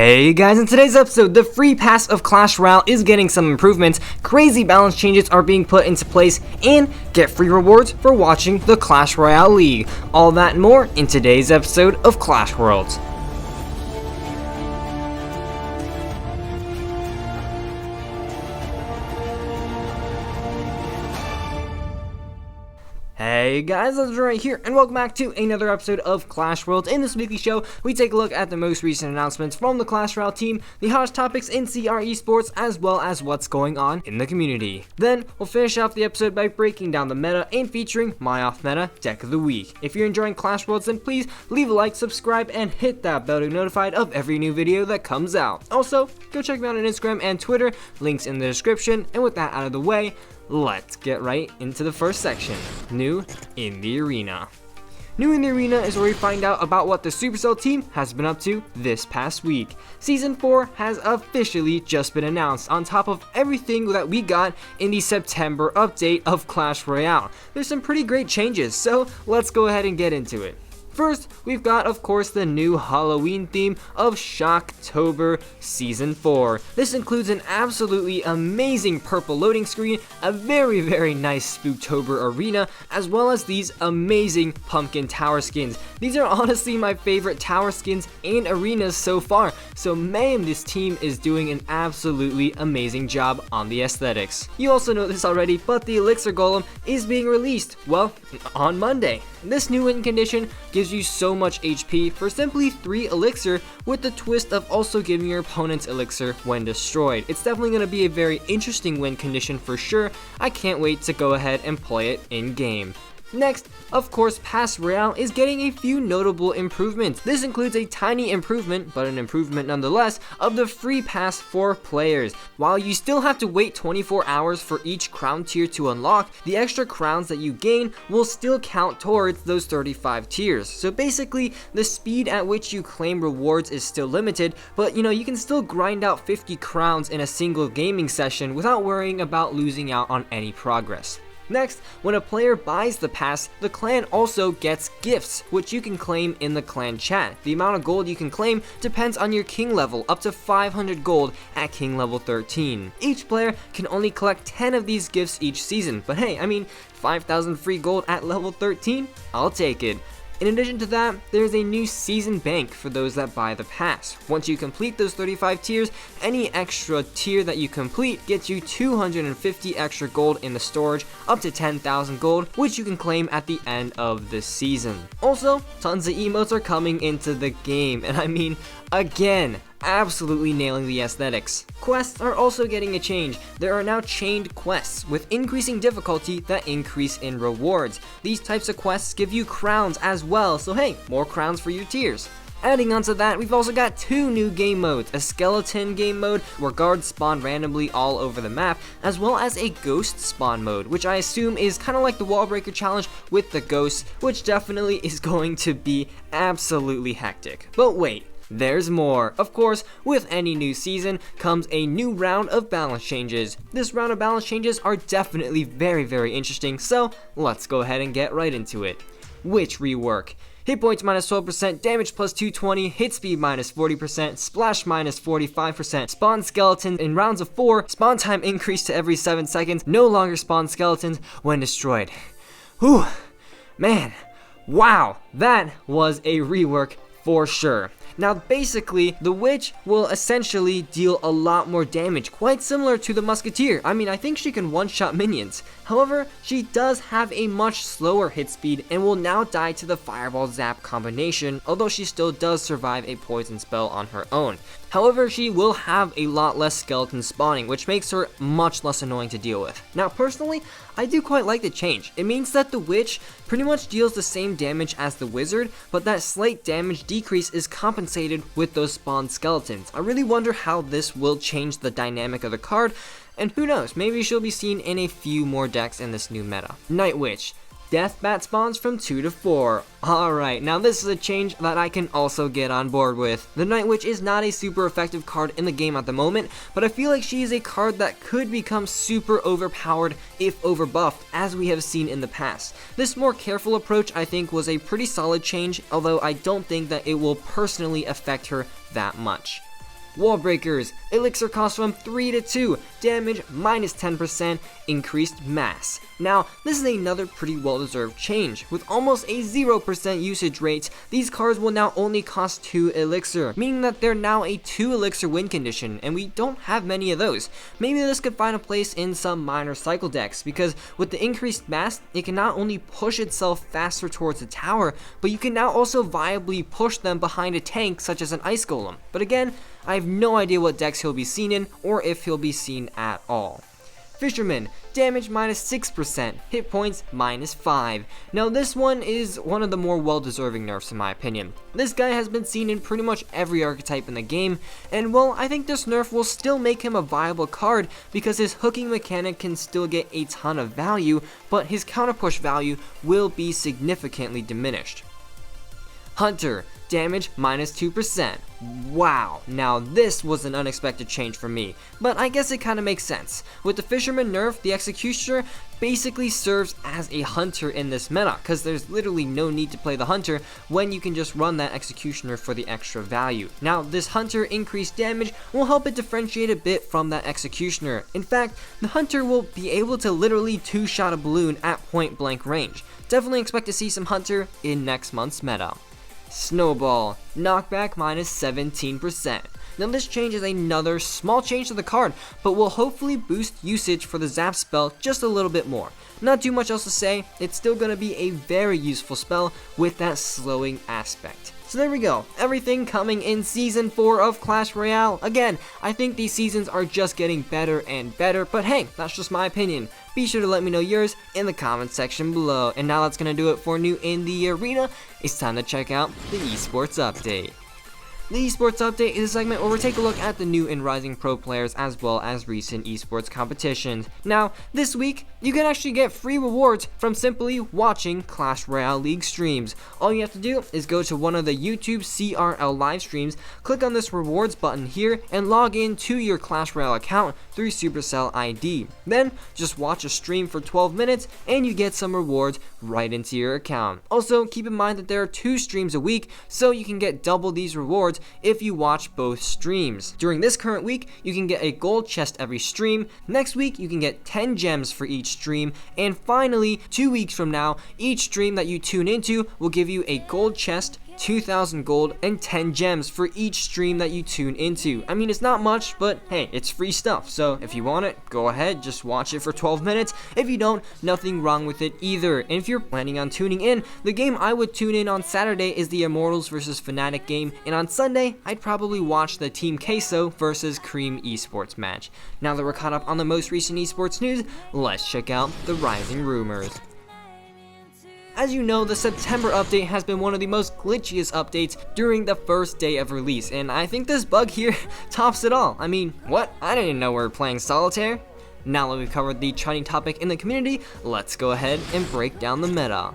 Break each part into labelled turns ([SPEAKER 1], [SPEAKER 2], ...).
[SPEAKER 1] Hey guys, in today's episode, the free pass of Clash Royale is getting some improvements, crazy balance changes are being put into place, and get free rewards for watching the Clash Royale League. All that and more in today's episode of Clash Worlds. Hey guys, Legendaray here, and welcome back to another episode of Clash Worlds. In this weekly show, we take a look at the most recent announcements from the Clash Royale team, the hottest topics in CR esports, as well as what's going on in the community. Then, we'll finish off the episode by breaking down the meta and featuring my off-meta deck of the week. If you're enjoying Clash Worlds, then please leave a like, subscribe, and hit that bell to be notified of every new video that comes out. Also, go check me out on Instagram and Twitter, links in the description, and with that out of the way, let's get right into the first section, New in the Arena. New in the Arena is where we find out about what the Supercell team has been up to this past week. Season 4 has officially just been announced on top of everything that we got in the September update of Clash Royale. There's some pretty great changes, so let's go ahead and get into it. First, we've got, of course, the new Halloween theme of Shocktober Season 4. This includes an absolutely amazing purple loading screen, a very nice Spooktober arena, as well as these amazing pumpkin tower skins. These are honestly my favorite tower skins and arenas so far, so man, this team is doing an absolutely amazing job on the aesthetics. You also know this already, but the Elixir Golem is being released, well, on Monday. This new win condition gives you so much HP for simply 3 elixir, with the twist of also giving your opponent's elixir when destroyed. It's definitely going to be a very interesting win condition for sure. I can't wait to go ahead and play it in game. Next, of course, Pass Royale is getting a few notable improvements. This includes a tiny improvement, but an improvement nonetheless, of the free pass for players. While you still have to wait 24 hours for each crown tier to unlock, the extra crowns that you gain will still count towards those 35 tiers. So basically, the speed at which you claim rewards is still limited, but you can still grind out 50 crowns in a single gaming session without worrying about losing out on any progress. Next, when a player buys the pass, the clan also gets gifts, which you can claim in the clan chat. The amount of gold you can claim depends on your king level, up to 500 gold at king level 13. Each player can only collect 10 of these gifts each season, but hey, 5,000 free gold at level 13? I'll take it. In addition to that, there's a new season bank for those that buy the pass. Once you complete those 35 tiers, any extra tier that you complete gets you 250 extra gold in the storage, up to 10,000 gold, which you can claim at the end of the season. Also, tons of emotes are coming into the game, and again, absolutely nailing the aesthetics. Quests are also getting a change. There are now chained quests with increasing difficulty that increase in rewards. These types of quests give you crowns as well, so hey, more crowns for your tiers. Adding on to that, we've also got 2 new game modes, a skeleton game mode where guards spawn randomly all over the map, as well as a ghost spawn mode, which I assume is kind of like the wall breaker challenge with the ghosts, which definitely is going to be absolutely hectic. But wait, there's more. Of course, with any new season comes a new round of balance changes. This round of balance changes are definitely very interesting, so let's go ahead and get right into it. Witch rework. Hit points minus 12%, damage plus 220, hit speed minus 40%, splash minus 45%, spawn skeletons in rounds of 4, spawn time increased to every 7 seconds, no longer spawn skeletons when destroyed. Whew, man, wow, that was a rework for sure. Now basically, the Witch will essentially deal a lot more damage, quite similar to the Musketeer. I think she can one-shot minions. However, she does have a much slower hit speed and will now die to the Fireball Zap combination, although she still does survive a poison spell on her own. However, she will have a lot less skeleton spawning, which makes her much less annoying to deal with. Now personally, I do quite like the change. It means that the Witch pretty much deals the same damage as the Wizard, but that slight damage decrease is compensated with those spawned skeletons. I really wonder how this will change the dynamic of the card, and who knows, maybe she'll be seen in a few more decks in this new meta. Night Witch. Death bat spawns from 2 to 4. Alright, now this is a change that I can also get on board with. The Night Witch is not a super effective card in the game at the moment, but I feel like she is a card that could become super overpowered if overbuffed, as we have seen in the past. This more careful approach I think was a pretty solid change, although I don't think that it will personally affect her that much. Wall breakers, elixir cost from 3 to 2, damage minus 10%, increased mass. Now, this is another pretty well-deserved change. With almost a 0% usage rate, these cards will now only cost 2 elixir, meaning that they're now a 2 elixir win condition, and we don't have many of those. Maybe this could find a place in some minor cycle decks, because with the increased mass, it can not only push itself faster towards the tower, but you can now also viably push them behind a tank such as an ice golem. But again, I have no idea what decks he'll be seen in, or if he'll be seen at all. Fisherman, damage minus 6%, hit points minus 5. Now this one is one of the more well-deserving nerfs in my opinion. This guy has been seen in pretty much every archetype in the game, and well, I think this nerf will still make him a viable card because his hooking mechanic can still get a ton of value, but his counter push value will be significantly diminished. Hunter, damage minus 2%. Wow, now this was an unexpected change for me, but I guess it kinda makes sense. With the Fisherman nerf, the Executioner basically serves as a Hunter in this meta, cause there's literally no need to play the Hunter when you can just run that Executioner for the extra value. Now, this Hunter increased damage will help it differentiate a bit from that Executioner. In fact, the Hunter will be able to literally two-shot a balloon at point blank range. Definitely expect to see some Hunter in next month's meta. Snowball, knockback minus 17%. Now this change is another small change to the card, but will hopefully boost usage for the Zap spell just a little bit more. Not too much else to say, it's still going to be a very useful spell with that slowing aspect. So there we go, everything coming in Season 4 of Clash Royale. Again, I think these seasons are just getting better and better, but hey, that's just my opinion. Be sure to let me know yours in the comment section below. And now that's going to do it for New in the Arena. It's time to check out the esports update. The Esports Update is a segment where we take a look at the new and rising pro players as well as recent esports competitions. Now, this week, you can actually get free rewards from simply watching Clash Royale League streams. All you have to do is go to one of the YouTube CRL live streams, click on this rewards button here, and log in to your Clash Royale account through Supercell ID. Then, just watch a stream for 12 minutes and you get some rewards right into your account. Also, keep in mind that there are 2 streams a week, so you can get double these rewards if you watch both streams. During this current week, you can get a gold chest every stream. Next week, you can get 10 gems for each stream. And finally, 2 weeks from now, each stream that you tune into will give you a gold chest, 2,000 gold, and 10 gems for each stream that you tune into. I mean, it's not much, but hey, it's free stuff. So if you want it, go ahead, just watch it for 12 minutes. If you don't, nothing wrong with it either. And if you're planning on tuning in, the game I would tune in on Saturday is the Immortals vs Fnatic game. And on Sunday, I'd probably watch the Team Queso vs Cream esports match. Now that we're caught up on the most recent esports news, let's check out the rising rumors. As you know, the September update has been one of the most glitchiest updates during the first day of release, and I think this bug here tops it all. I mean, what? I didn't know we were playing solitaire. Now that we've covered the trending topic in the community, let's go ahead and break down the meta.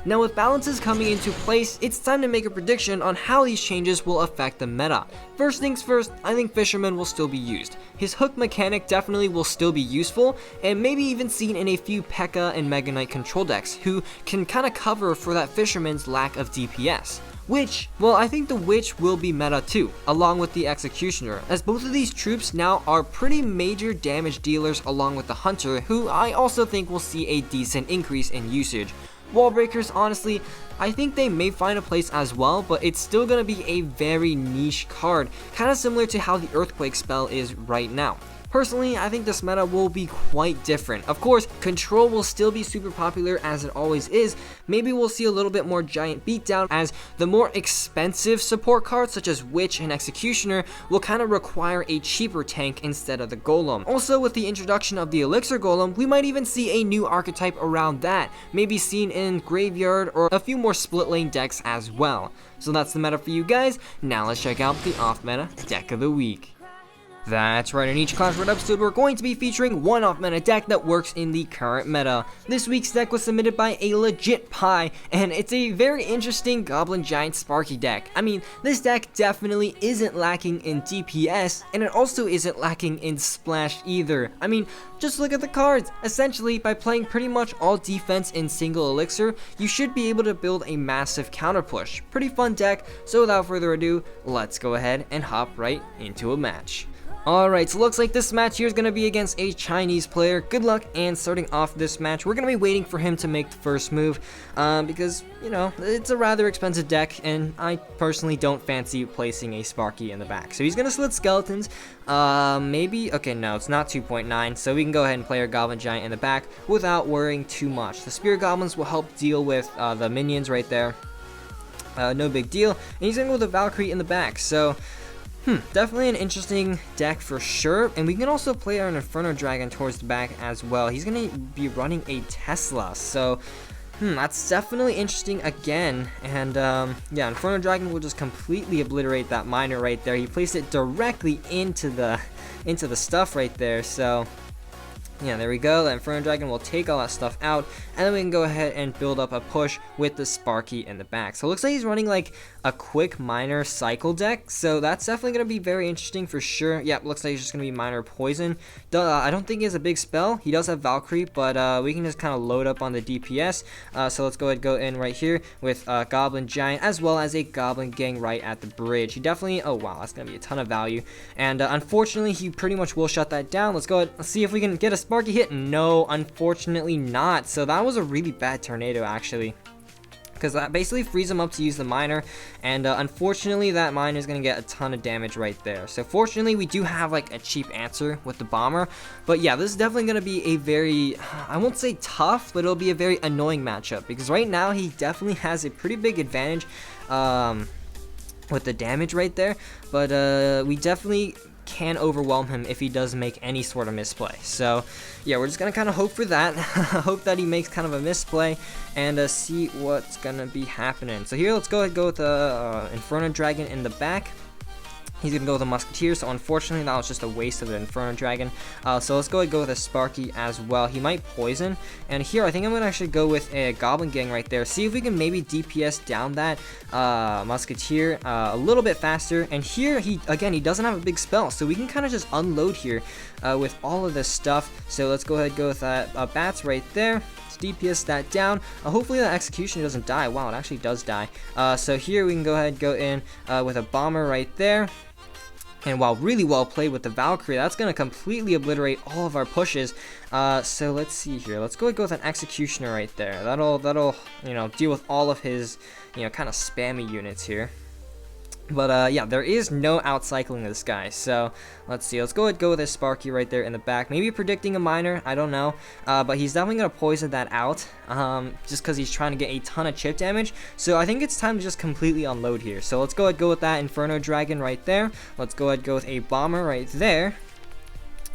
[SPEAKER 1] Now with balances coming into place, it's time to make a prediction on how these changes will affect the meta. First things first, I think Fisherman will still be used. His hook mechanic definitely will still be useful, and maybe even seen in a few P.E.K.K.A and Mega Knight control decks, who can kinda cover for that Fisherman's lack of DPS. Witch, well, I think the Witch will be meta too, along with the Executioner, as both of these troops now are pretty major damage dealers along with the Hunter, who I also think will see a decent increase in usage. Wall breakers, honestly, I think they may find a place as well, but it's still going to be a very niche card, kind of similar to how the Earthquake spell is right now. Personally, I think this meta will be quite different. Of course, control will still be super popular as it always is. Maybe we'll see a little bit more giant beatdown, as the more expensive support cards such as Witch and Executioner will kind of require a cheaper tank instead of the Golem. Also, with the introduction of the Elixir Golem, we might even see a new archetype around that, maybe seen in Graveyard or a few more split lane decks as well. So that's the meta for you guys. Now let's check out the off meta deck of the week. That's right, in each Clash Royale episode, we're going to be featuring one off-meta deck that works in the current meta. This week's deck was submitted by a legit pie, and it's a very interesting Goblin Giant Sparky deck. I mean, this deck definitely isn't lacking in DPS, and it also isn't lacking in splash either. I mean, just look at the cards. Essentially, by playing pretty much all defense in single elixir, you should be able to build a massive counter push. Pretty fun deck, so without further ado, let's go ahead and hop right into a match. Alright, so looks like this match here is going to be against a Chinese player. Good luck, and starting off this match, we're going to be waiting for him to make the first move, because, you know, it's a rather expensive deck, and I personally don't fancy placing a Sparky in the back. So he's going to slit Skeletons, maybe, okay, no, it's not 2.9, so we can go ahead and play our Goblin Giant in the back without worrying too much. The Spear Goblins will help deal with the minions right there, no big deal, and he's going to go with a Valkyrie in the back, so... definitely an interesting deck for sure, and we can also play our Inferno Dragon towards the back as well. He's going to be running a Tesla, so that's definitely interesting again, and yeah, Inferno Dragon will just completely obliterate that miner right there. He placed it directly into the stuff right there, so... yeah, there we go. The Inferno Dragon will take all that stuff out, and then we can go ahead and build up a push with the Sparky in the back. So it looks like he's running like a quick miner cycle deck, so that's definitely going to be very interesting for sure. Yeah, looks like he's just going to be miner poison. I don't think he has a big spell. He does have Valkyrie, but we can just kind of load up on the DPS. So let's go ahead and go in right here with Goblin Giant, as well as a Goblin Gang right at the bridge. He definitely, oh wow, that's going to be a ton of value. And unfortunately, he pretty much will shut that down. Let's go ahead and see if we can get a Sparky hit. No, unfortunately not. So that was a really bad tornado actually, because that basically frees him up to use the miner, and unfortunately that miner is going to get a ton of damage right there. So fortunately we do have like a cheap answer with the bomber, but yeah, this is definitely going to be a very, I won't say tough, but it'll be a very annoying matchup, because right now he definitely has a pretty big advantage with the damage right there, but we definitely can overwhelm him if he does make any sort of misplay. So yeah, we're just gonna kind of hope for that. Hope that he makes kind of a misplay, and see what's gonna be happening. So here, let's go ahead and go with the Inferno Dragon in the back. He's going to go with a Musketeer, so unfortunately that was just a waste of the Inferno Dragon. So let's go ahead and go with a Sparky as well. He might poison, and here I think I'm going to actually go with a Goblin Gang right there. See if we can maybe DPS down that Musketeer a little bit faster. And here, he doesn't have a big spell, so we can kind of just unload here with all of this stuff. So let's go ahead and go with that Bats right there. DPS that down. Hopefully that Executioner doesn't die. Wow, it actually does die. So here we can go ahead and go in with a Bomber right there. And wow, really well played with the Valkyrie. That's going to completely obliterate all of our pushes. So let's see here. Let's go with an Executioner right there. That'll you know, deal with all of his, you know, kind of spammy units here. But yeah, there is no outcycling this guy, so let's see. Let's go ahead and go with a Sparky right there in the back. Maybe predicting a miner, I don't know. But he's definitely going to poison that out, just because he's trying to get a ton of chip damage. So I think it's time to just completely unload here. So let's go ahead and go with that Inferno Dragon right there. Let's go ahead and go with a Bomber right there.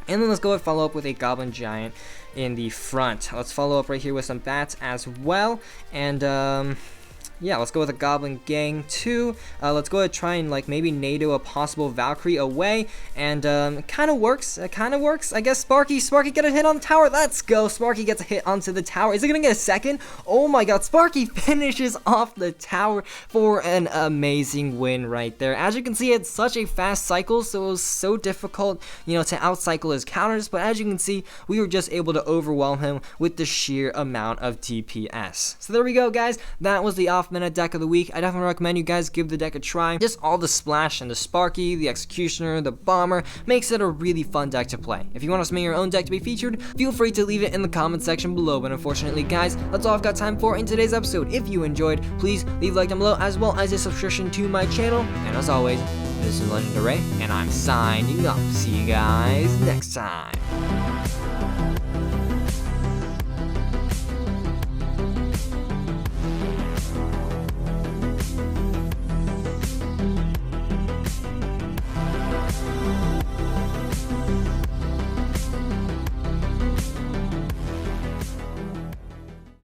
[SPEAKER 1] And then let's go ahead and follow up with a Goblin Giant in the front. Let's follow up right here with some Bats as well. And yeah, let's go with a Goblin Gang too. Let's go ahead and try and like maybe NATO a possible Valkyrie away, and it kind of works. I guess Sparky get a hit on the tower. Let's go. Sparky gets a hit onto the tower. Is it gonna get a second? Oh my God! Sparky finishes off the tower for an amazing win right there. As you can see, it's such a fast cycle, so it was so difficult, you know, to outcycle his counters. But as you can see, we were just able to overwhelm him with the sheer amount of DPS. So there we go, guys. That was the off-meta deck of the week. I definitely recommend you guys give the deck a try. Just all the splash and the Sparky, the Executioner, the Bomber makes it a really fun deck to play. If you want to submit your own deck to be featured, feel free to leave it in the comment section below. But unfortunately, guys, that's all I've got time for in today's episode. If you enjoyed, please leave a like down below, as well as a subscription to my channel. And as always, this is Legendaray, and I'm signing off. See you guys next time.